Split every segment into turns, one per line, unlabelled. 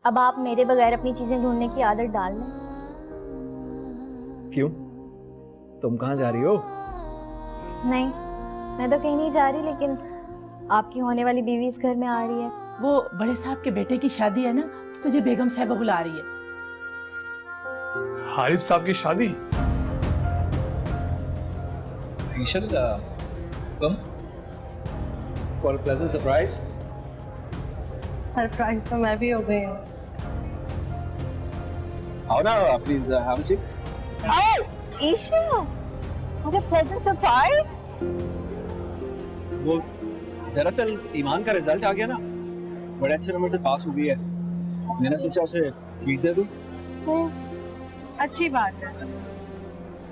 अब आप मेरे बगैर अपनी चीजें ढूंढने की आदत डाल लें।
क्यों? तुम कहाँ जा रही हो?
नहीं, मैं तो कहीं नहीं जा रही, लेकिन आपकी होने वाली बीवी इस घर में आ रही है।
वो बड़े साहब के बेटे की शादी है ना, तो तुझे बेगम साहबा बुला रही है।
हारिफ साहब की शादी?
Ishal, come for a pleasant surprise.
Surprise तो मैं भी हो गई हूँ।
आओ ना, please have a seat.
Isha, मुझे प्लेजेंट सरप्राइज।
वो दरअसल ईमान का रिजल्ट आ गया ना, बड़े अच्छे नंबर से पास हो गई है। मैंने सोचा उसे ट्रीट दे दूं।
अच्छी बात है,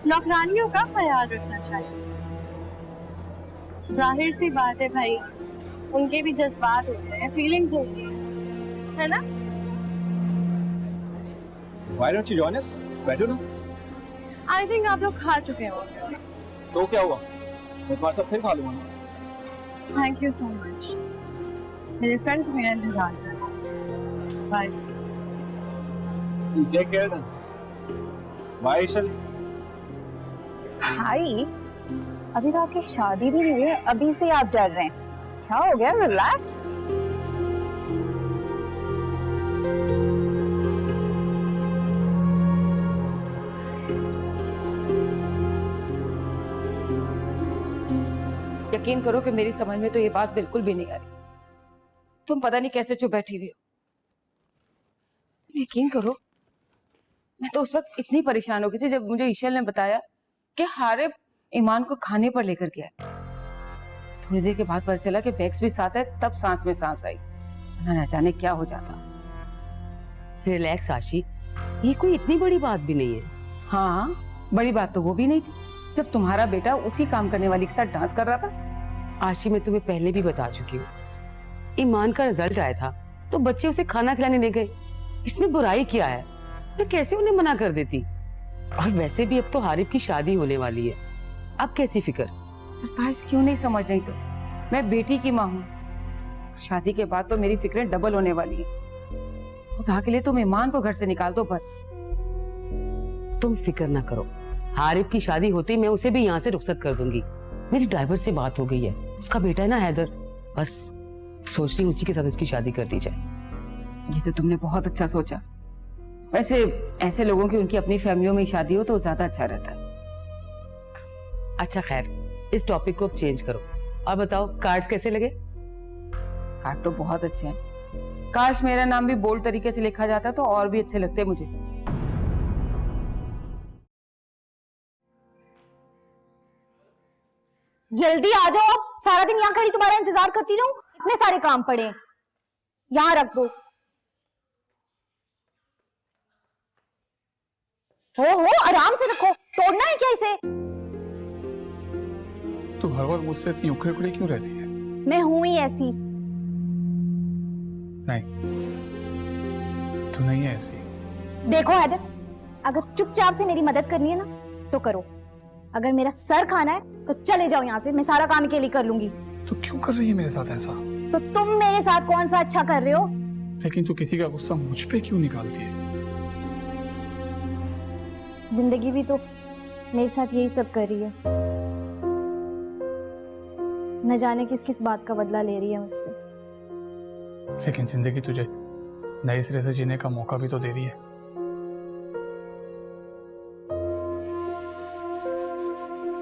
नौकरानियों का ख्याल रखना चाहिए। जाहिर सी बात है भाई, उनके भी जज्बात होते हैं, फीलिंग्स होती है ना?
Why don't you join us? बैठो ना।
आई थिंक आप लोग खा चुके हो।
तो क्या हुआ, मैं तुम्हारे साथ फिर खा लूंगा ना।
Thank you so much. मेरे फ्रेंड्स मेरा इंतजार कर रहे हैं। Bye.
You take care then. Bye, Eshal.
भाई, अभी तो आपकी शादी भी नहीं हुई है, अभी से आप डर रहे हैं। क्या हो गया? रिलैक्स।
यकीन करो कि मेरी समझ में तो ये बात बिल्कुल भी नहीं आ रही। तुम पता नहीं कैसे चुप बैठी हुई हो। यकीन करो, मैं तो उस वक्त इतनी परेशान हो गई थी जब मुझे ईशल ने बताया कि हारिफ ईमान को खाने पर लेकर गया। थोड़ी देर के बाद पता चला कि बैग्स भी साथ है, तब सांस में सांस आई, न जाने क्या हो जाता।
रिलैक्स आशी, ये कोई इतनी बड़ी बात भी नहीं है।
हाँ, बड़ी बात तो वो भी नहीं थी जब तुम्हारा बेटा उसी काम करने वाली के साथ डांस कर रहा था।
आशी, मैं तुम्हें पहले भी बता चुकी हूँ, ईमान का रिजल्ट आया था तो बच्चे उसे खाना खिलाने ले गए। इसमें बुराई क्या है? मैं कैसे उन्हें मना कर देती? और वैसे भी अब तो हारिफ की शादी होने वाली है, अब कैसी फिक्र?
सरताज क्यों नहीं समझ रही? तो मैं बेटी की माँ हूँ, शादी के बाद तो मेरी फिक्रें डबल होने वाली है। खुदा के लिए तुम ईमान को घर से निकाल दो बस।
तुम फिक्र ना करो, हारिफ की शादी होती मैं उसे भी यहाँ से रुखसत कर दूंगी। मेरी ड्राइवर से बात हो गई है, उसका बेटा है ना हैदर, बस सोच रही उसी के साथ उसकी शादी कर दी जाए।
ये तो तुमने बहुत अच्छा सोचा। वैसे ऐसे लोगों की उनकी अपनी फैमिलियों में शादी हो तो ज्यादा अच्छा रहता है।
अच्छा खैर, इस टॉपिक को अब चेंज करो और बताओ कार्ड्स कैसे लगे?
कार्ड तो बहुत अच्छे हैं। काश मेरा नाम भी बोल्ड तरीके से लिखा जाता तो और भी अच्छे लगते मुझे।
जल्दी आ जाओ, अब सारा दिन यहाँ खड़ी तुम्हारा इंतजार करती रहूं? इतने सारे काम पड़े हैं, यहाँ रख दो। हो आराम से रखो, तोड़ना है क्या इसे?
तू हर वक्त मुझसे इतनी उखड़ी उखड़ी क्यों रहती है?
मैं हूं ही ऐसी।
नहीं, तू नहीं है ऐसी।
देखो हैदर, अगर चुपचाप से मेरी मदद करनी है ना तो करो, अगर मेरा सर खाना है तो चले जाओ यहाँ से। मैं सारा काम अकेली कर लूंगी।
तू क्यों कर रही है मेरे साथ ऐसा?
तो तुम मेरे साथ कौन सा अच्छा कर रहे हो?
लेकिन तू किसी का गुस्सा मुझ पे क्यों निकालती है?
जिंदगी भी तो मेरे साथ यही सब कर रही है, न जाने किस किस बात का बदला ले रही है मुझसे।
लेकिन जिंदगी तुझे नए सिरे से जीने का मौका भी तो दे रही है।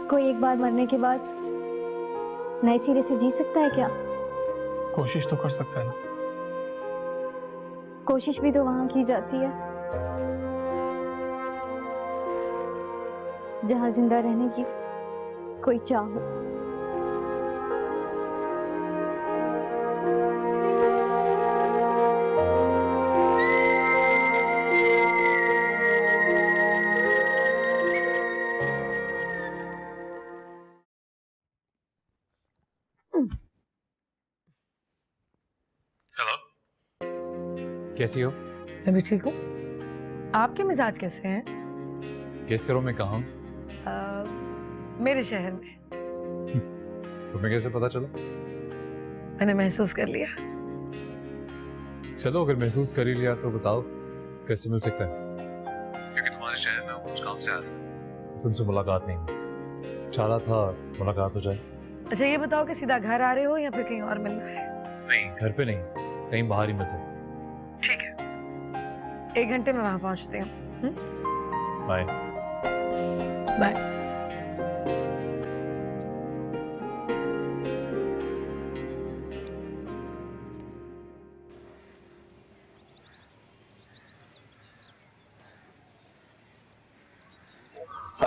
कोई एक बार मरने के बाद नए सिरे से जी सकता है क्या?
कोशिश तो कर सकता है ना।
कोशिश भी तो वहां की जाती है जहां जिंदा रहने की कोई चाह हो।
हेलो, कैसी हो?
मैं भी ठीक हूँ। आपके मिजाज कैसे हैं?
गेस करो मैं कहाँ हूँ?
मेरे शहर में।
तुम्हें कैसे पता चला?
मैंने महसूस कर लिया।
चलो अगर महसूस कर ही लिया तो बताओ कैसे मिल सकता है? क्योंकि तुम्हारे शहर में कुछ काम से आया था, तुमसे मुलाकात नहीं हुई। चाह रहा था मुलाकात हो जाए।
अच्छा ये बताओ कि सीधा घर आ रहे हो या फिर कहीं और मिलना है?
नहीं, घर पे नहीं, कहीं बाहर ही मिलते।
ठीक है, 1 घंटे में वहां पहुंचते हैं।
बाय।
बाय।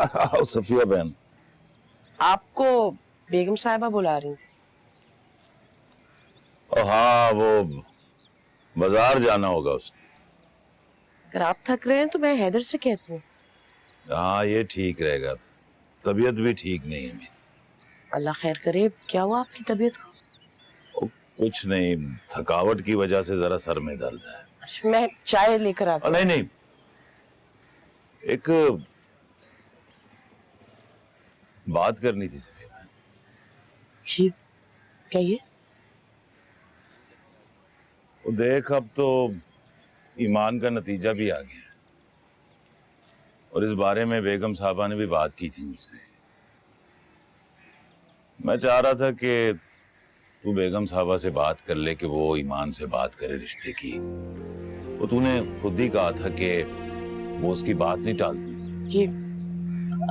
आओ सफिया बहन।
आपको बेगम साहिबा बुला रही थी।
हाँ, वो बाजार जाना होगा उसे।
अगर आप थक रहे हैं तो मैं हैदर से कहती हूँ।
हाँ, ये ठीक रहेगा, तबीयत भी ठीक नहीं है मेरी।
अल्लाह खैर करे। क्या हुआ आपकी तबीयत को?
कुछ नहीं, थकावट की वजह से जरा सर में दर्द है।
अच्छा, मैं चाय लेकर आती हूँ।
नहीं नहीं, एक बात करनी थी सफिया बहन।
जी कहिए।
वो देख, अब तो ईमान का नतीजा भी आ गया और इस बारे में बेगम साहबा ने भी बात की थी मुझसे। मैं चाह रहा था कि तू बेगम साहबा से बात कर ले कि वो ईमान से बात करे रिश्ते की। वो तूने खुद ही कहा था कि वो उसकी बात नहीं टालती।
जी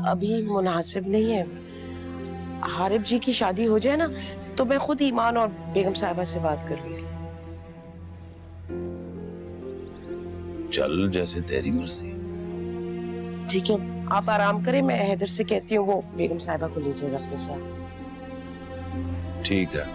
अभी मुनासिब नहीं है। हारिब जी की शादी हो जाए ना तो मैं खुद ईमान और बेगम साहिबा से बात कर लूंगी।
चल, जैसे तेरी मर्जी।
ठीक है, आप आराम करें, मैं हैदर से कहती हूँ वो बेगम साहिबा को ले जाएगा अपने साथ।
ठीक है।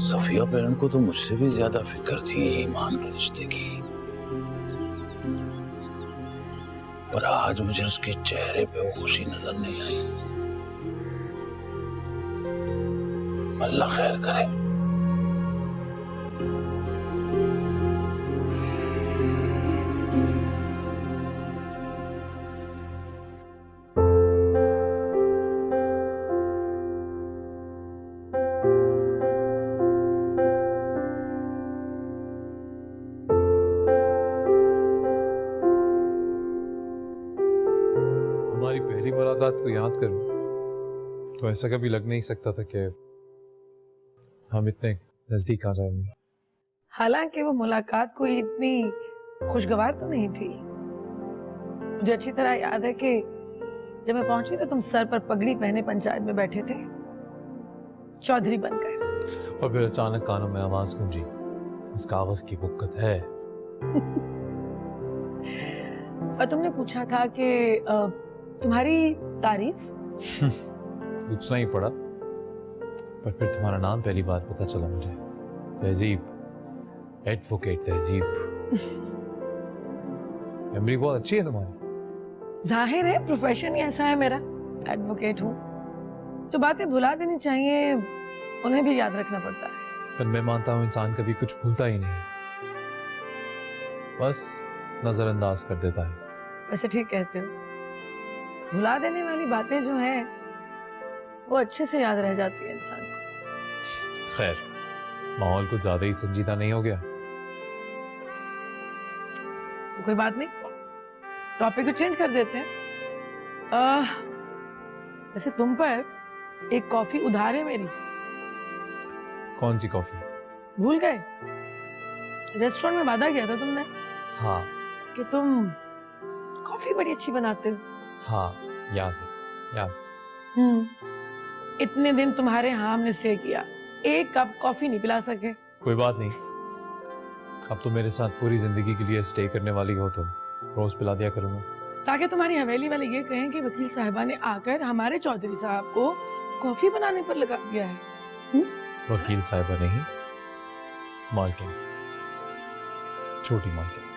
सफिया बहन को तो मुझसे भी ज्यादा फिक्र थी ईमान के रिश्ते की, पर आज मुझे उसके चेहरे पे वो खुशी नजर नहीं आई। अल्लाह खैर करे।
हमारी पहली मुलाकात को याद करूं तो ऐसा कभी लग नहीं सकता था कि हम इतने नजदीक आ जाएंगे।
हालांकि वो मुलाकात कोई इतनी खुशगवार तो नहीं थी। मुझे अच्छी तरह याद है कि जब मैं पहुंची तो तुम सर पर पगड़ी पहने पंचायत में बैठे थे, चौधरी बनकर।
और फिर अचानक कानों में आवाज गूंजी, इस कागज की बुक्कत है।
और तुमने पूछा था कि तुम्हारी तारीफ।
पूछना ही पड़ा, पर फिर तुम्हारा नाम पहली बार पता चला मुझे। तहजीब, एडवोकेट तहजीब। मेमोरी बहुत अच्छी है तुम्हारी।
जाहिर है प्रोफेशन ही ऐसा है मेरा, एडवोकेट हूँ। जो बातें भुला देनी चाहिए उन्हें भी याद रखना पड़ता है।
पर मैं मानता हूँ इंसान कभी कुछ भूलता ही नहीं, बस नजरअंदाज कर देता है।
वैसे ठीक कहते हो, भुला देने वाली बातें जो हैं वो अच्छे से याद रह जाती है इंसान को।
खैर, माहौल कुछ ज्यादा ही संजीदा नहीं हो गया?
तो कोई बात नहीं, टॉपिक को चेंज कर देते हैं। वैसे तुम पर एक कॉफी उधार है मेरी।
कौन सी कॉफी?
भूल गए? रेस्टोरेंट में वादा किया था तुमने
हाँ
कि तुम कॉफी बड़ी अच्छी बनाते हो।
हाँ, याद है, याद।
इतने दिन तुम्हारे यहाँ हमने स्टे किया, एक कप कॉफी नहीं पिला सके।
कोई बात नहीं, अब तो मेरे साथ पूरी जिंदगी के लिए स्टे करने वाली हो तो रोज पिला दिया करूंगा।
ताकि तुम्हारी हवेली वाले ये कहें कि वकील साहिबा ने आकर हमारे चौधरी साहब को कॉफी बनाने पर लगा दिया है।
वकील साहिबा नहीं, मालकिन, छोटी मालकिन।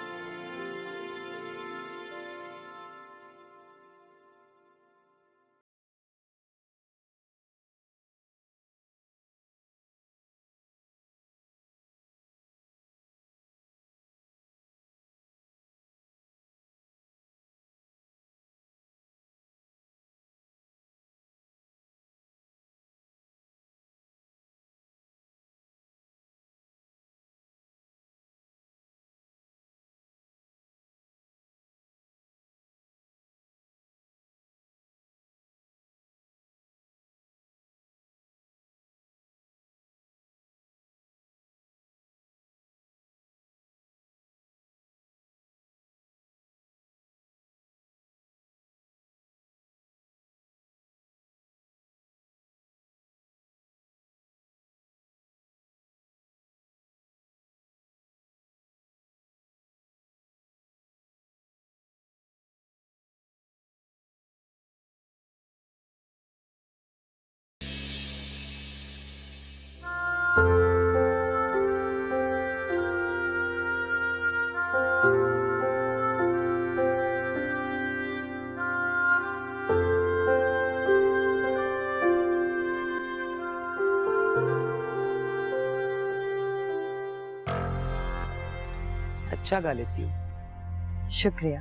अच्छा गा लेती हो।
शुक्रिया।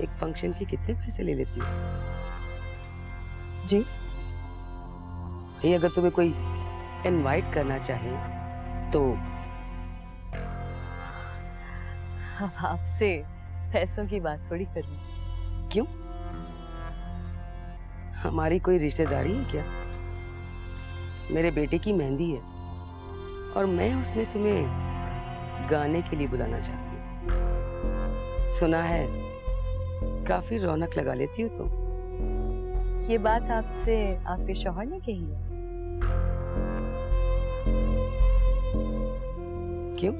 एक फंक्शन के कितने पैसे ले लेती हो?
जी?
भाई अगर तुम्हें कोई इनवाइट करना चाहे तो
अब आपसे पैसों की बात थोड़ी करूं।
क्यों? हमारी कोई रिश्तेदारी है क्या? मेरे बेटे की मेहंदी है और मैं उसमें तुम्हें गाने के लिए बुलाना चाहती हूँ। सुना है काफी रौनक लगा लेती हो तुम।
ये बात आपसे आपके शौहर ने कही है?
क्यों?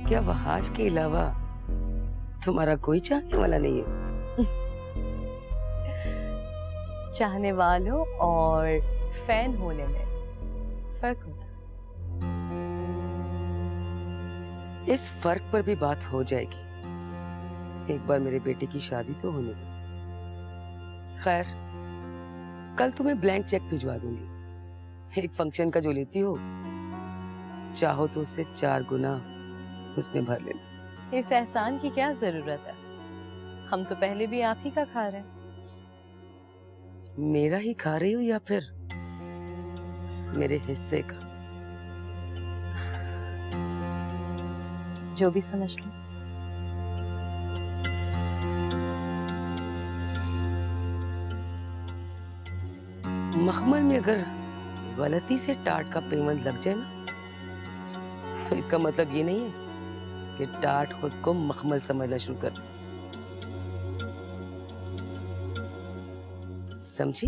क्या वहाज के अलावा तुम्हारा कोई चाहने वाला नहीं है?
चाहने वालों और फैन होने में फर्क होता है।
इस फर्क पर भी बात हो जाएगी। एक बार मेरे बेटे की शादी तो होने दो। खैर, कल तुम्हें ब्लैंक चेक भिजवा दूंगी। एक फंक्शन का जो लेती हो, चाहो तो उससे 4 गुना उसमें भर लेना।
इस एहसान की क्या जरूरत है? हम तो पहले भी आप ही का खा रहे हैं।
मेरा ही खा रही हो या फिर मेरे हिस्से का?
जो भी समझ लो।
मखमल में अगर गलती से टाट का पेमेंट लग जाए ना, तो इसका मतलब ये नहीं है कि टाट खुद को मखमल समझना शुरू कर दे। समझी?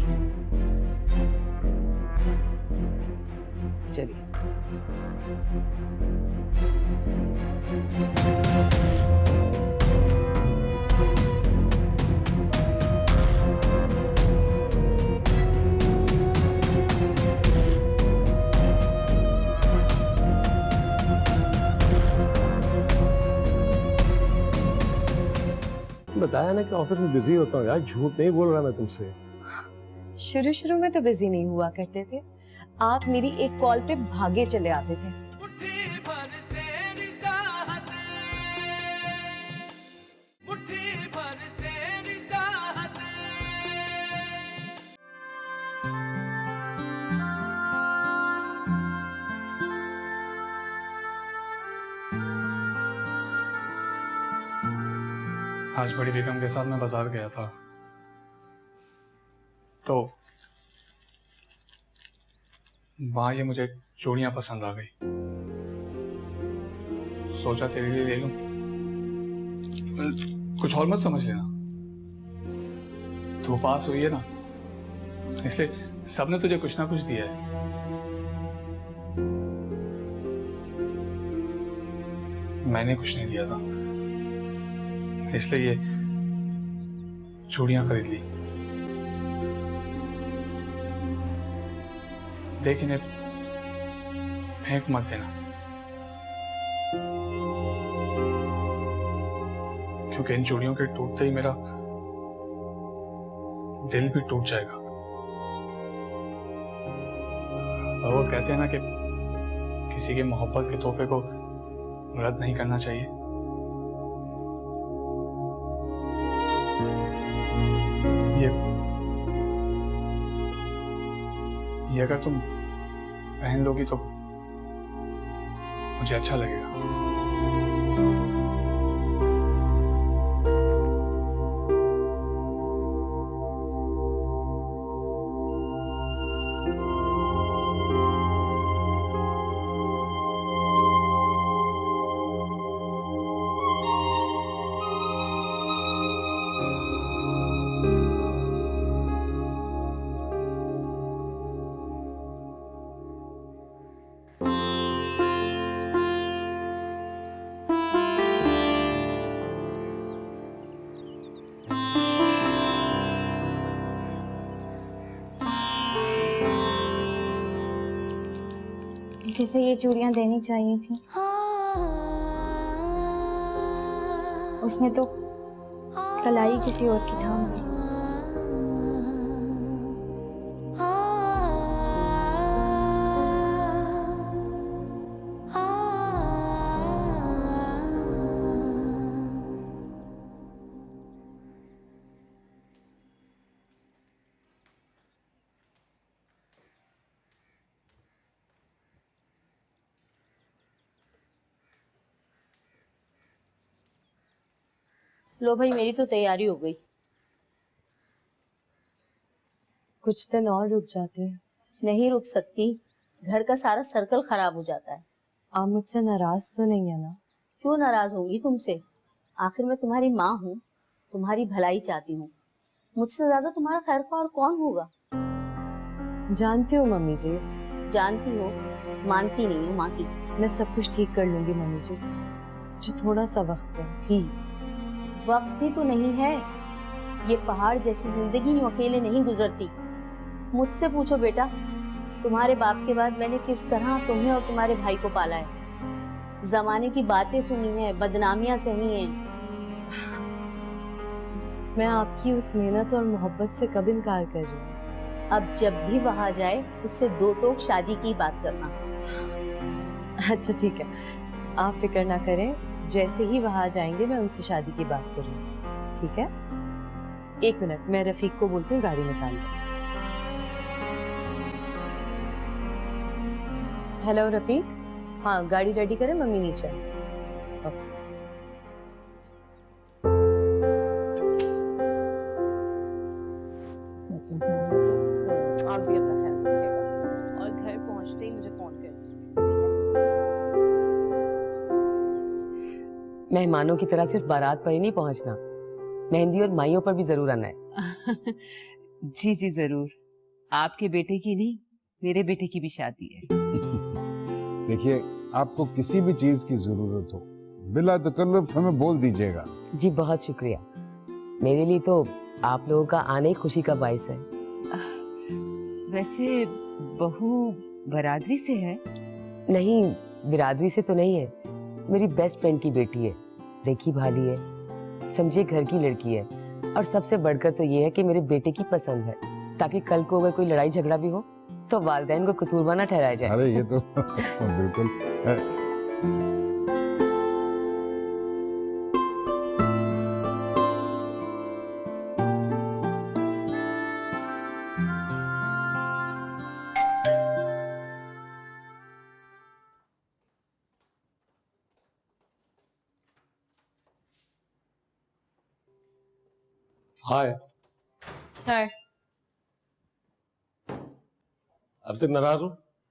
चलिए।
बताया ना कि ऑफिस में बिजी होता हूँ यार, झूठ नहीं बोल रहा मैं तुमसे।
शुरू शुरू में तो बिजी नहीं हुआ करते थे, आप मेरी एक कॉल पे भागे चले आते थे।
आज बड़ी बेगम के साथ मैं बाजार गया था, तो वहां ये मुझे चूड़ियां पसंद आ गई। सोचा तेरे लिए ले लूं। कुछ और मत समझ लेना, तू पास हुई है ना, इसलिए सबने तुझे कुछ ना कुछ दिया है। मैंने कुछ नहीं दिया था, इसलिए ये चूड़ियां खरीद ली। देख, इन्हें फेंक मत देना, क्योंकि इन चूड़ियों के टूटते ही मेरा दिल भी टूट जाएगा। और वो कहते हैं ना कि किसी की मोहब्बत के तोहफे को रद्द नहीं करना चाहिए। ये अगर तुम पहन लोगी तो मुझे अच्छा लगेगा।
जिसे ये चूड़ियां देनी चाहिए थी, उसने तो कलाई किसी और की थाम दी।
लो भाई, मेरी तो तैयारी हो गई।
कुछ दिन और रुक जाते।
नहीं रुक सकती, घर का सारा सर्कल खराब हो जाता है।
आप मुझसे नाराज तो नहीं है ना?
क्यों नाराज होंगी तुमसे? आखिर मैं तुम्हारी माँ हूँ, तुम्हारी भलाई चाहती हूँ। मुझसे ज्यादा तुम्हारा खैरख्वाह और कौन होगा?
जानती हूँ मम्मी जी।
जानती हो, मानती नहीं हो माँ की।
मैं सब कुछ ठीक कर लूंगी मम्मी जी, मुझे थोड़ा सा वक्त है प्लीज।
वक्त ही तो नहीं है। ये पहाड़ जैसी जिंदगी यूं अकेले नहीं गुजरती। मुझसे पूछो बेटा, तुम्हारे बाप के बाद मैंने किस तरह तुम्हें और तुम्हारे भाई को पाला है। जमाने की बातें सुनी है, बदनामियां सही हैं।
मैं आपकी उस मेहनत और मोहब्बत से कब इनकार कर रही हूँ?
अब जब भी वहां जाए उससे दो टोक शादी की बात करना।
अच्छा ठीक है, आप फिक्र ना करें, जैसे ही वहां जाएंगे मैं उनसे शादी की बात करूंगी, ठीक है? 1 मिनट, मैं रफीक को बोलती हूँ गाड़ी निकाल ले। हेलो रफीक, हाँ गाड़ी रेडी करें, मम्मी नीचे है। ओके। आप भी अपना ख्याल रखिएगा और घर पहुंचते ही मुझे फोन कर दीजिए।
मेहमानों की तरह सिर्फ बारात पर ही नहीं पहुंचना, मेहंदी और माइयों पर भी जरूर आना है।
जी जी जरूर। आपके बेटे की नहीं, मेरे बेटे की भी शादी है।
देखिए, आपको किसी भी चीज की जरूरत हो बिला तकल्लुफ हमें बोल दीजिएगा।
जी बहुत शुक्रिया, मेरे लिए तो आप लोगों का आने ही खुशी का बाइस है।
वैसे बहू बरादरी से है?
नहीं, बिरादरी से तो नहीं है, मेरी बेस्ट फ्रेंड की बेटी है, देखी भाली है, समझे घर की लड़की है, और सबसे बढ़कर तो ये है कि मेरे बेटे की पसंद है, ताकि कल को अगर कोई लड़ाई झगड़ा भी हो तो वालिदैन को कसूरवार ना ठहराया जाए।
अरे ये तो बिल्कुल
हाय।
हाय।
अब तक नाराज हो?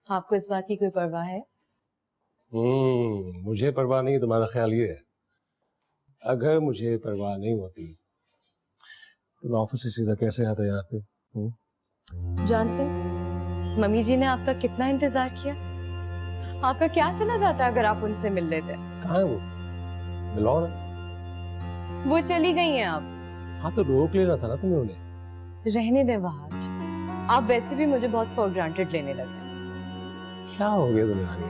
आपको इस बात की कोई परवाह है?
मुझे परवाह नहीं, तुम्हारा ख्याल ये है। अगर मुझे परवाह नहीं होती तो मैं ऑफिस से सीधा कैसे आता यहाँ पे?
जानते, मम्मी जी ने आपका कितना इंतजार किया। आपका क्या चला जाता अगर आप उनसे मिल लेते?
कहाँ है वो? मिलाओ ना।
वो चली गई हैं आप।
हाँ तो रोक लेना था ना तुम्हें उन्हें।
रहने दें वहाज, आप वैसे भी मुझे बहुत फॉर ग्रांटेड लेने लगे।
क्या हो गया तुम्हें रानी?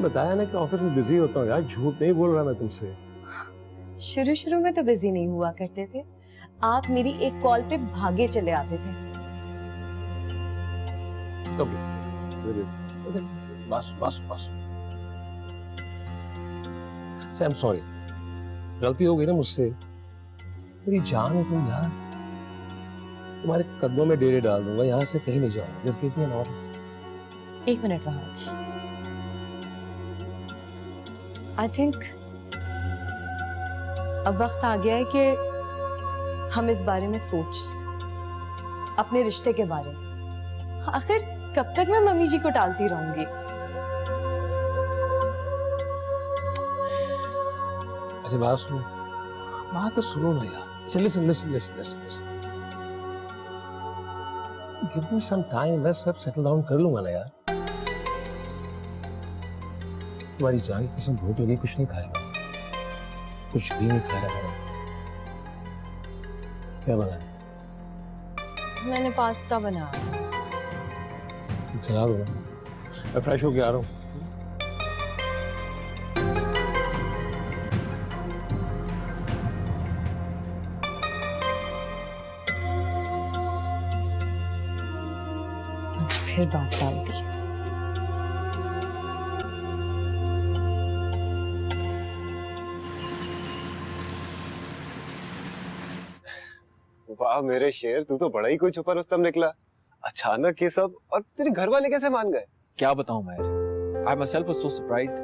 बताया ना कि ऑफिस में बिजी होता हूँ यार, झूठ नहीं बोल रहा मैं तुमसे।
शुरू में तो बिजी नहीं हुआ करते थे, आप मेरी एक कॉल पे भागे चले आते थे।
बस बस बस, आई एम सॉरी, गलती हो गई ना मुझसे। मेरी जान हो तुम यार, तुम्हारे कदमों में डेरे डाल दूंगा, यहाँ से कहीं नहीं जाऊंगा। Just give me an order.
1 minute Wahaj, I think अब वक्त आ गया है कि हम इस बारे में सोच लें, अपने रिश्ते के बारे में। आखिर कब तक मैं मम्मी जी को टालती रहूंगी?
अच्छा बात सुनो, बात तो सुनो ना यार। चल listen listen listen listen listen, give me some time, मैं सब सेटल डाउन कर लूंगा ना यार। तुम्हारी जान की कसम, भूख लगी, कुछ नहीं खाया मैंने, कुछ भी नहीं खाया मैंने। क्या बनाया?
मैंने पास्ता बनाया।
खिला दो ना, मैं फ्रेश होके आ रहा हूँ।
फिर बात डाल दी।
वाह मेरे शेर, तू तो बड़ा ही कोई छुपा रुस्तम निकला। अचानक ये सब, और तेरे घर वाले कैसे मान गए?
क्या बताऊं मैं, आई माइसेल्फ वाज सो सरप्राइज्ड।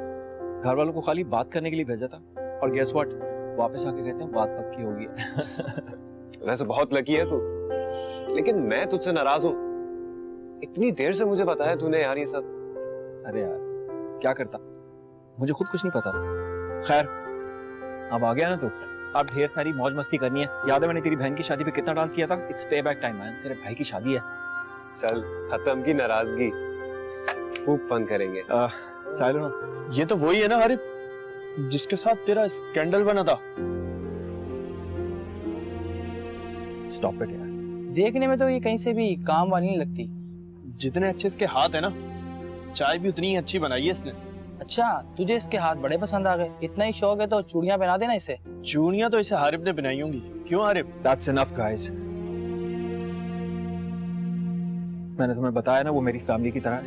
घर वालों को खाली बात करने के लिए भेजा था, और गेस व्हाट, वापस आके कहते हैं बात पक्की होगी।
वैसे बहुत लकी है तू, लेकिन मैं तुझसे नाराज हूँ। इतनी देर से मुझे बताया तूने यार ये सब।
अरे यार क्या करता, मुझे खुद कुछ नहीं पता। खैर अब आ गया ना तू, अब ढेर सारी मौज मस्ती करनी है। याद है मैंने तेरी बहन की शादी पे कितना डांस किया था? इट्स पे बैक टाइम मैन, तेरे भाई की शादी है।
चल खत्म की नाराजगी, खूब फन करेंगे।
साइलो,
ये तो वही है ना हारिब जिसके साथ तेरा स्कैंडल बना था।
स्टॉप इट यार।
देखने में तो ये कहीं से भी काम वाली नहीं लगती।
जितने अच्छे इसके हाथ है ना, चाय भी उतनी ही अच्छी बनाई है इसने।
अच्छा, तुझे इसके हाथ बड़े पसंद आ गए? इतना ही शौक है तो चूड़ियां पहना देना इसे।
चूड़ियां तो इसे हारिब ने बनाई होंगी। क्यों हारिब?
That's enough guys। मैंने तुम्हें बताया ना वो मेरी फैमिली की तरह है,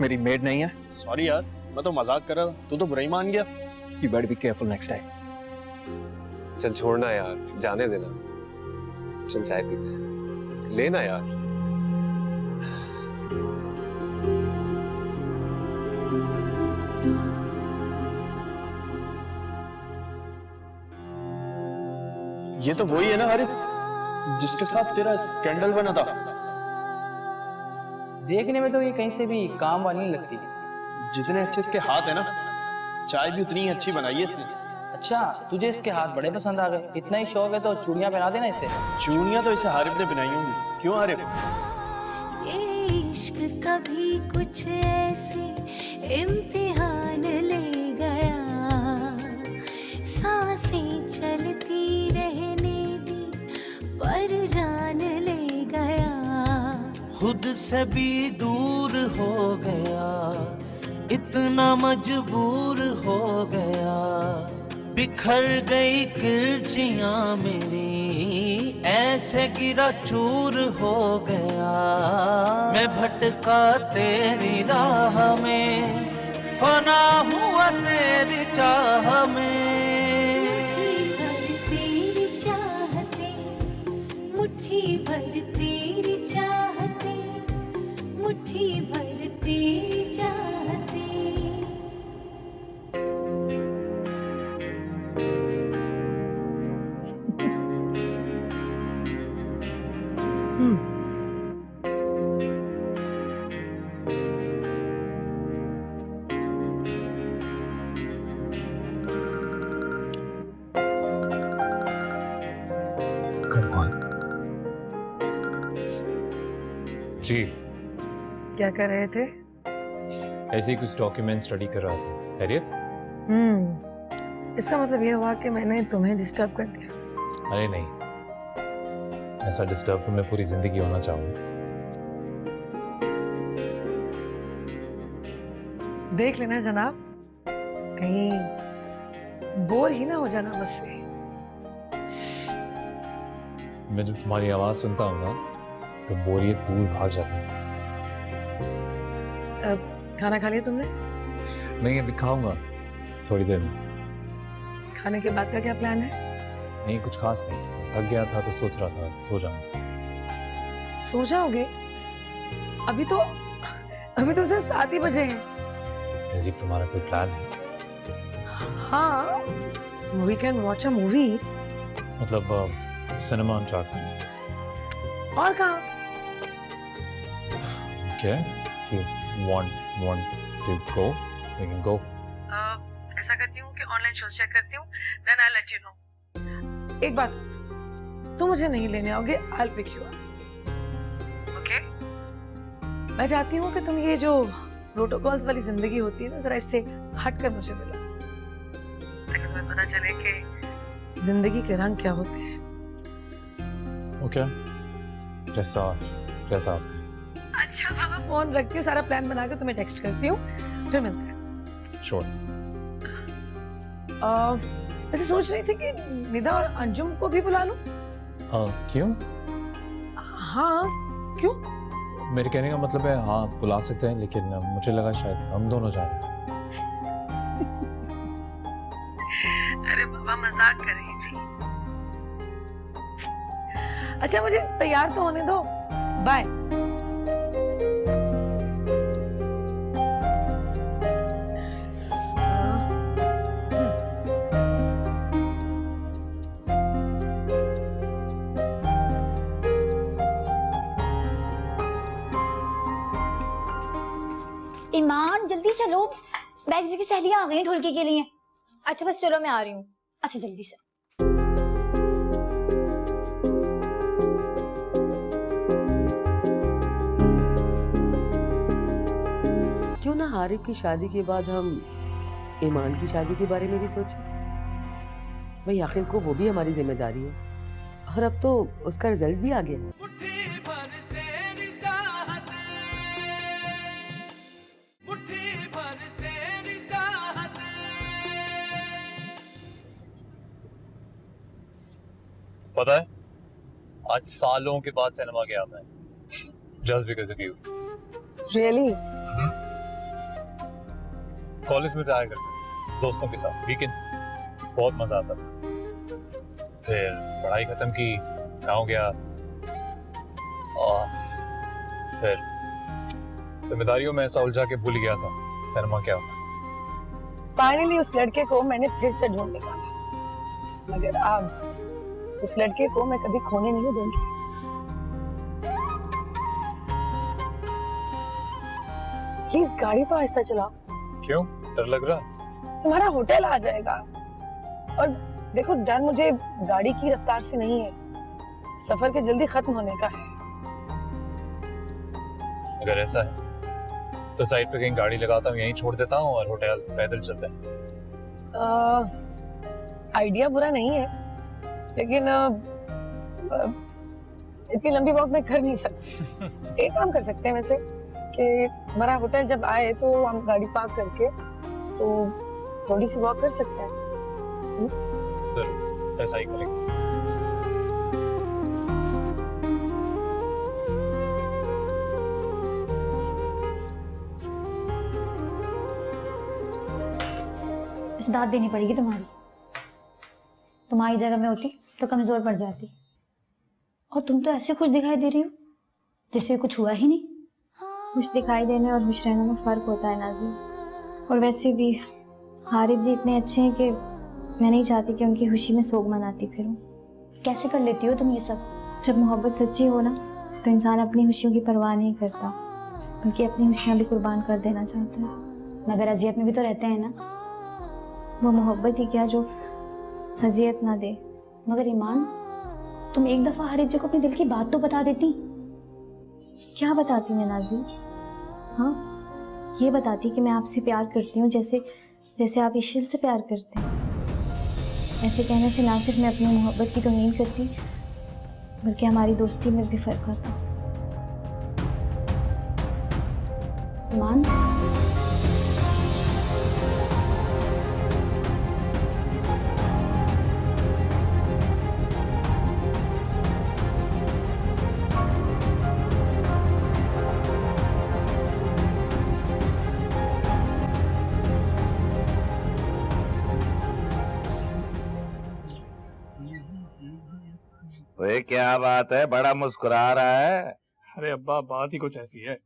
मेरी मेड नहीं है।
सॉरी यार, मैं तो मजाक कर रहा था, तू तो बुरा ही मान गया।
You better be careful next time।
चल छोड़ना यार, जाने देना। चल चाय पीते हैं, लेना यार।
ये तो वही है ना हारिब जिसके साथ तेरा स्कैंडल बना था।
देखने में तो ये कहीं से भी काम वाली नहीं लगती।
जितने अच्छे इसके हाथ है ना, चाय भी उतनी ही अच्छी बनाई है इसने।
अच्छा, तुझे इसके हाथ बड़े पसंद आ गए? इतना ही शौक है तो चूड़ियां पहना देना इसे।
चूड़ियां तो इसे हारिब ने बनाई होंगी। क्यों हारिब?
इश्क कभी कुछ ऐसे इम्तिहान ले गया, सांसें चलती रहने दी पर जान ले गया।
खुद से भी दूर हो गया, इतना मजबूर हो गया। बिखर गई किरचियां मेरी, ऐसे गिरा चूर हो गया। मैं भटका तेरी राह में, फना हुआ तेरी चाह में।
मुट्ठी भर तेरी चाहते, मुट्ठी भर तेरी चाहते।
Come on। जी
क्या कर रहे थे?
ऐसे ही कुछ डॉक्यूमेंट स्टडी कर रहा था। खैरियत?
इसका मतलब ये हुआ कि मैंने तुम्हें डिस्टर्ब कर दिया।
अरे नहीं, ऐसा डिस्टर्ब तो मैं पूरी जिंदगी होना चाहूंगा।
देख लेना जनाब, कहीं बोर ही ना हो जाना मुझसे।
मैं जब तुम्हारी आवाज सुनता हूँ ना तो बोरियत दूर भाग जाती है।
अब खाना खा लिया तुमने?
नहीं, अभी खाऊंगा थोड़ी देर में।
खाने के बाद का क्या प्लान है?
नहीं, कुछ खास नहीं। थक गया था तो सोच रहा था सो जाऊंगा।
सो जाओगे? अभी तो सिर्फ 7 ही बजे हैं।
नजीब, तुम्हारा कोई प्लान है?
हाँ, we can watch a movie.
मतलब सिनेमा ऑन ट्रैक?
और कहाँ?
Okay, if you want to go, we can go.
ऐसा करती हूँ कि ऑनलाइन शोज चेक करती हूँ, then I'll let you know। एक बात, तुम मुझे नहीं लेने आओगे, I'll pick you up। Okay? मैं चाहती हूँ कि तुम ये जो प्रोटोकॉल्स वाली जिंदगी होती है ना, जरा इससे हटकर मुझे मिलो, ताकि तुम्हें पता चले कि जिंदगी के रंग क्या होते हैं।
Okay, कैसा आप?
अच्छा बाबा, फोन रखती हूँ, सारा प्लान बना के तुम्हें टेक्स्ट करती हूँ, फिर मिलते हैं।
Sure।
वैसे सोच रही थी कि निदा और अंजुम को भी बुला लूं।
क्यों?
हाँ, क्यों?
मेरे कहने का मतलब है हाँ बुला सकते हैं, लेकिन मुझे लगा शायद हम दोनों जाएं।
अरे बाबा, मजाक कर रही थी। अच्छा, मुझे तैयार तो होने दो। बाय।
सहेलियां आ गई ढोलकी के लिए। अच्छा बस चलो मैं आ रही हूँ। अच्छा जल्दी से।
क्यों ना हारिब की शादी के बाद हम ईमान की शादी के बारे में भी सोचें। भाई आखिर को वो भी हमारी जिम्मेदारी है और अब तो उसका रिजल्ट भी आ गया है।
पता है आज सालों के बाद सिनेमा गया मैं, just because of you.
Really?
College में जाया करते थे दोस्तों के साथ वीकेंड, बहुत मजा आता था। फिर पढ़ाई खत्म की, गाँव गया और फिर जिम्मेदारियों में ऐसा उलझा के भूल गया था सिनेमा क्या होता।
फाइनली उस लड़के को मैंने फिर से ढूंढ निकाला, मगर अब उस लड़के को मैं कभी खोने नहीं दूंगी। प्लीज गाड़ी तो आहिस्ता चलाओ।
क्यों, डर लग रहा?
तुम्हारा होटल आ जाएगा। और देखो डर मुझे गाड़ी की रफ्तार से नहीं है, सफर के जल्दी खत्म होने का है।
अगर ऐसा है तो साइड पे कहीं गाड़ी लगाता हूँ, यहीं छोड़ देता हूँ और होटल पैदल चलते हैं।
आइडिया बुरा नहीं है, लेकिन इतनी लंबी वॉक मैं कर नहीं सकती। एक काम कर सकते हैं वैसे कि हमारा होटल जब आए तो हम गाड़ी पार्क करके तो थोड़ी सी वॉक कर सकते हैं।
जरूर ऐसा ही करेंगे।
इस दाद देनी पड़ेगी तुम्हारी। तुम्हारी जगह में होती तो कमजोर पड़ जाती, और तुम तो ऐसे खुश दिखाई दे रही हो जैसे कुछ हुआ ही नहीं। खुश दिखाई देने और खुश रहने में फर्क होता है नाज़िम। और वैसे भी हारिब जी इतने अच्छे हैं कि मैं नहीं चाहती कि उनकी खुशी में सोग मनाती फिरूं। कैसे कर लेती हो तुम ये सब? जब मोहब्बत सच्ची हो ना तो इंसान अपनी खुशियों की परवाह नहीं करता, बल्कि अपनी खुशियाँ भी कुर्बान कर देना चाहता है। मगर अजियत में भी तो रहते हैं ना, वो मोहब्बत ही क्या जो अजियत ना दे। मगर ईमान, तुम एक दफा हारिब जी को अपने दिल की बात तो बता देती। क्या बताती मैं नाज़िम? हाँ, ये बताती कि मैं आपसे प्यार करती हूँ जैसे जैसे आप इश्ल से प्यार करते हैं। ऐसे कहने से ना सिर्फ मैं अपनी मोहब्बत की तौहीन करती, बल्कि हमारी दोस्ती में भी फर्क आता। ईमान,
ओए क्या बात है, बड़ा मुस्कुरा रहा है?
अरे अब्बा बात ही कुछ ऐसी है।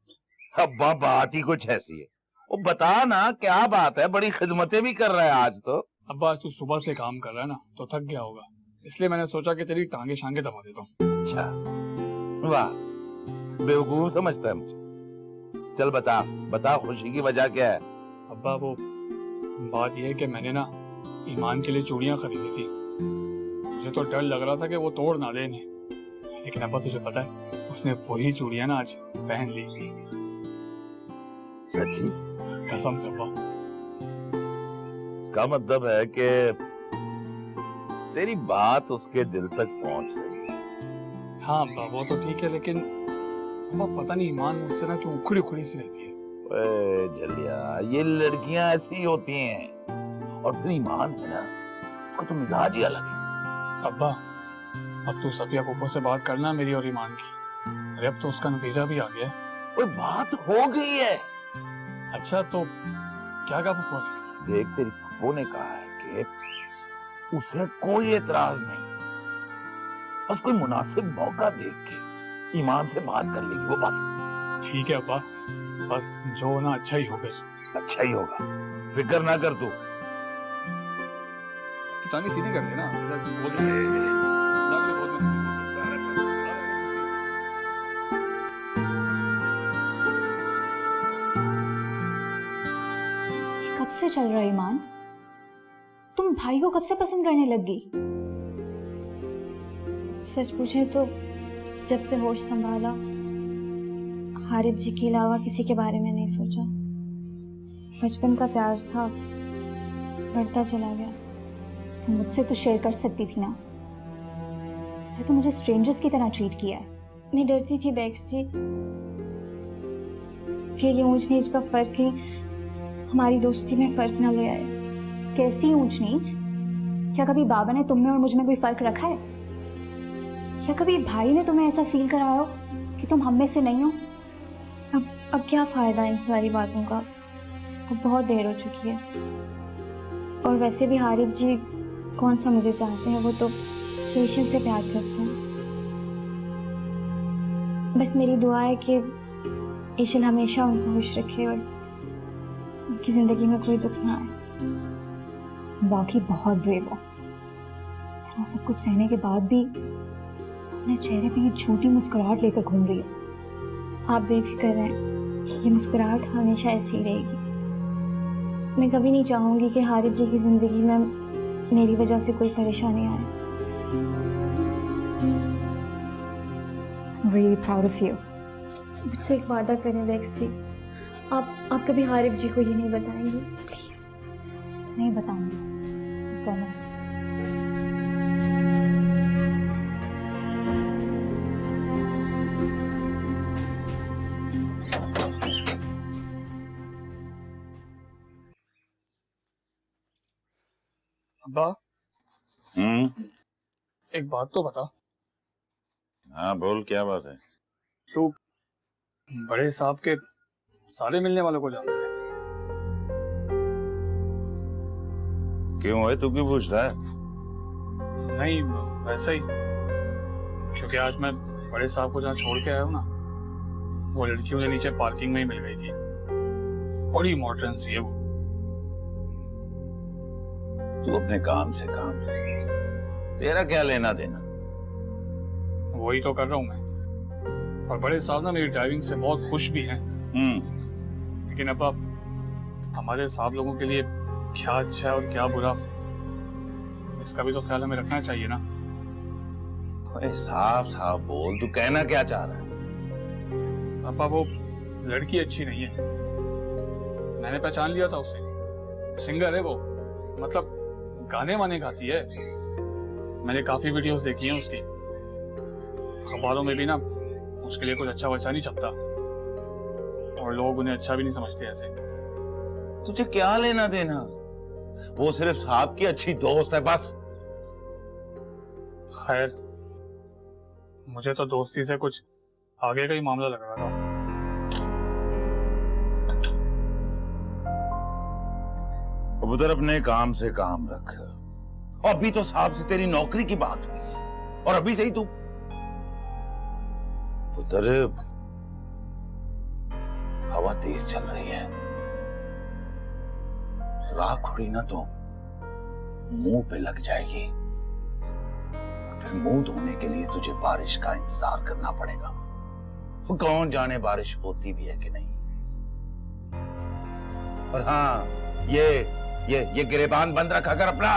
अब्बा बात ही कुछ ऐसी है? वो बता ना क्या बात है, बड़ी खिदमतें भी कर रहा है आज तो।
अब्बा आज तू सुबह से काम कर रहा है ना तो थक गया होगा, इसलिए मैंने सोचा कि तेरी टांगे शांगे दबा देता हूँ।
अच्छा, वाह, बेवकूफ समझता है मुझे। चल बता बता, खुशी की वजह क्या है?
अब्बा वो बात यह है कि मैंने ना ईमान के लिए चूड़ियां खरीदी थी। मुझे तो डर लग रहा था कि वो तोड़ ना दे इन्हें, लेकिन अब्बा तुझे पता है उसने वही चूड़ियां ना आज पहन ली।
सच्ची?
कसम से अब्बा।
इसका मतलब है कि तेरी बात उसके दिल तक पहुंच रही है।
हाँ अब्बा वो तो ठीक है, लेकिन अब्बा पता नहीं ईमान मुझसे ना क्यों उखड़ी उखड़ी सी रहती है।
ओए जलिया, ये लड़कियां ऐसी ही होती हैं, और फिर ईमान है ना, उसका तो मिजाज ही अलग है।
अब्बा अब तू सफिया पोपो से बात करना मेरी और ईमान की। अरे अब तो उसका नतीजा भी आ गया है।
ओए बात हो गई है।
अच्छा तो क्या कहा पोपो ने?
देख तेरी पोपो ने कहा है कि उसे कोई एतराज नहीं, बस कोई मुनासिब मौका देख के ईमान से बात कर लेगी वो, बस।
ठीक है अब्बा, बस जो होना अच्छा ही होगा।
अच्छा ही होगा, फिक्र ना कर तू।
टांगे सीधी कर लेना।
कब कैसे चल रहा है ईमान? तुम भाई को कब से पसंद करने लग गई?
सच पूछे तो जब से होश संभाला हारिब जी के अलावा किसी के बारे में नहीं सोचा। बचपन का प्यार था, बढ़ता चला गया।
तुम मुझसे तो शेयर कर सकती थी ना। अरे तो मुझे स्ट्रेंजर्स की तरह ट्रीट किया है।
मैं डरती थी बेक्स जी कि ये ऊंच नीच का फर्क ही हमारी दोस्ती में फर्क ना ले आए।
कैसी ऊंच नीच? क्या कभी बाबा ने तुम में और मुझ में कोई फर्क रखा है? क्या कभी भाई ने तुम्हें ऐसा फील कराया हो कि तुम हम में से नहीं हो?
अब क्या फायदा इन सारी बातों का? अब बहुत देर हो चुकी है। और वैसे भी हारिब जी कौन सा मुझे चाहते हैं, वो तो ईशल से प्यार करते हैं। बस मेरी दुआ है कि ईशल हमेशा उनको खुश रखे और उनकी जिंदगी में कोई दुख ना आए।
वाकई बहुत ब्रेव हो। इतना सब कुछ सहने के बाद भी अपने चेहरे पे ये झूठी मुस्कुराहट लेकर घूम रही है।
आप बेफिक्र रहें, ये मुस्कुराहट हमेशा ऐसी ही रहेगी। मैं कभी नहीं चाहूंगी कि हारिब जी की जिंदगी में मेरी वजह से कोई परेशानी आए।
Really proud of you.
मुझसे एक वादा करें बेक्स जी, आप कभी हारिब जी को ये नहीं बताएंगे प्लीज?
नहीं बताऊंगी, प्रॉमिस।
अब्बा, एक बात तो बता।
हाँ बोल, क्या बात है?
तू बड़े साहब के सारे मिलने वालों को जानता है?
क्यों है, तू क्यों पूछ रहा है?
नहीं, वैसे ही। क्योंकि आज मैं बड़े साहब को जहाँ छोड़ के आया हूँ ना, वो लड़की मुझे नीचे पार्किंग में ही मिल गई थी। बड़ी मॉडर्न सी है वो।
तू अपने काम से काम रख, तेरा क्या लेना देना?
वही तो कर रहा हूँ मैं। और बड़े साहब ना मेरी ड्राइविंग से बहुत खुश भी हैं। लेकिन अब हमारे साहब लोगों के लिए क्या अच्छा है और क्या बुरा, इसका भी तो ख्याल हमें रखना चाहिए ना।
साफ साफ बोल, तू कहना क्या चाह रहा है?
पापा, वो लड़की अच्छी नहीं है। मैंने पहचान लिया था उसे। सिंगर है वो, मतलब गाने वाने गाती है। मैंने काफी वीडियोस देखी हैं उसकी। अखबारों में भी ना उसके लिए कुछ अच्छा वच्चा नहीं छपता, और लोग उन्हें अच्छा भी नहीं समझते ऐसे।
तुझे क्या लेना देना? वो सिर्फ साहब की अच्छी दोस्त है बस।
खैर, मुझे तो दोस्ती से कुछ आगे का ही मामला लग रहा था।
उधर अपने काम से काम रख। और अभी तो साहब से तेरी नौकरी की बात हुई है, और अभी से ही तू उधर। हवा तेज चल रही है, राख उड़ी ना तो मुंह पे लग जाएगी, और फिर मुंह धोने के लिए तुझे बारिश का इंतजार करना पड़ेगा। वो कौन जाने बारिश होती भी है कि नहीं। और हाँ, ये गिरेबान बंद रखा कर अपना।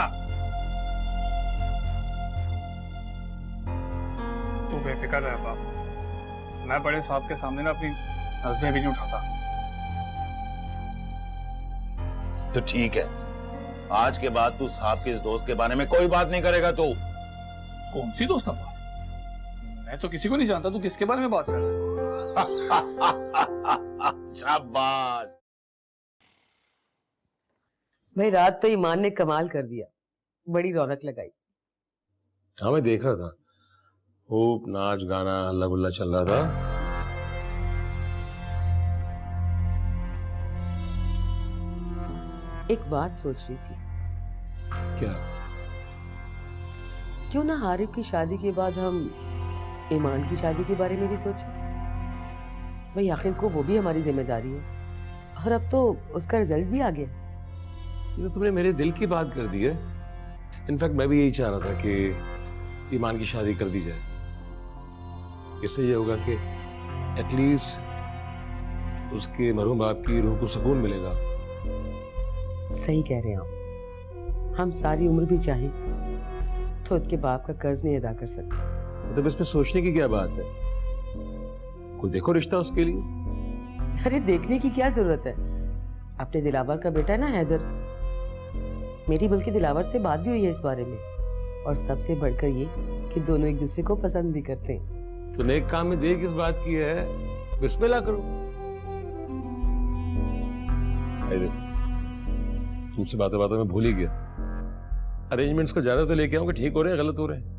तू बेफिक्र रह बाप, मैं बड़े साहब के सामने ना अपनी नजरें भी नहीं उठाता।
तो ठीक है, आज के बाद तू साहब के इस दोस्त के बारे में कोई बात नहीं करेगा। तू
कौन सी दोस्त अब्बा? मैं तो किसी को नहीं जानता। तू किसके बारे में बात कर रहा है?
शाबाश।
भाई, रात तो ईमान ने कमाल कर दिया, बड़ी रौनक लगाई।
हाँ, मैं देख रहा था, खूब नाच गाना हल्ला गुल्ला चल रहा था।
एक बात सोच रही थी।
क्या?
क्यों ना हारिब की शादी के बाद हम ईमान की शादी के बारे में भी सोचें? भाई, आखिर को वो भी हमारी जिम्मेदारी है, और अब तो उसका रिजल्ट भी आ गया।
ये तो तुमने मेरे दिल की बात कर दी है। इनफैक्ट मैं भी यही चाह रहा था कि ईमान की शादी कर दी जाए। इससे ये होगा कि एटलीस्ट उसके मरहूम बाप की रूह को सुकून मिलेगा,
सही कह रहे हैं आप। हम सारी उम्र भी चाहें तो उसके बाप का कर्ज नहीं अदा कर सकते।
मतलब इसमें सोचने की क्या बात है? कोई देखो रिश्ता उसके लिए।
अरे देखने की क्या जरूरत है? अपने दिलावर का बेटा है ना हैदर, मेरी बल्कि दिलावर से बात भी हुई है इस बारे में, और सबसे बढ़कर ये कि दोनों एक दूसरे को पसंद भी करते हैं।
तो नेक काम में देर किस बात की है? बिस्मिल्लाह करो। तुमसे बातों बातों में भूल ही गया, अरेंजमेंट्स को ज्यादा तो लेके आऊं कि ठीक हो रहे हैं गलत हो रहे हैं?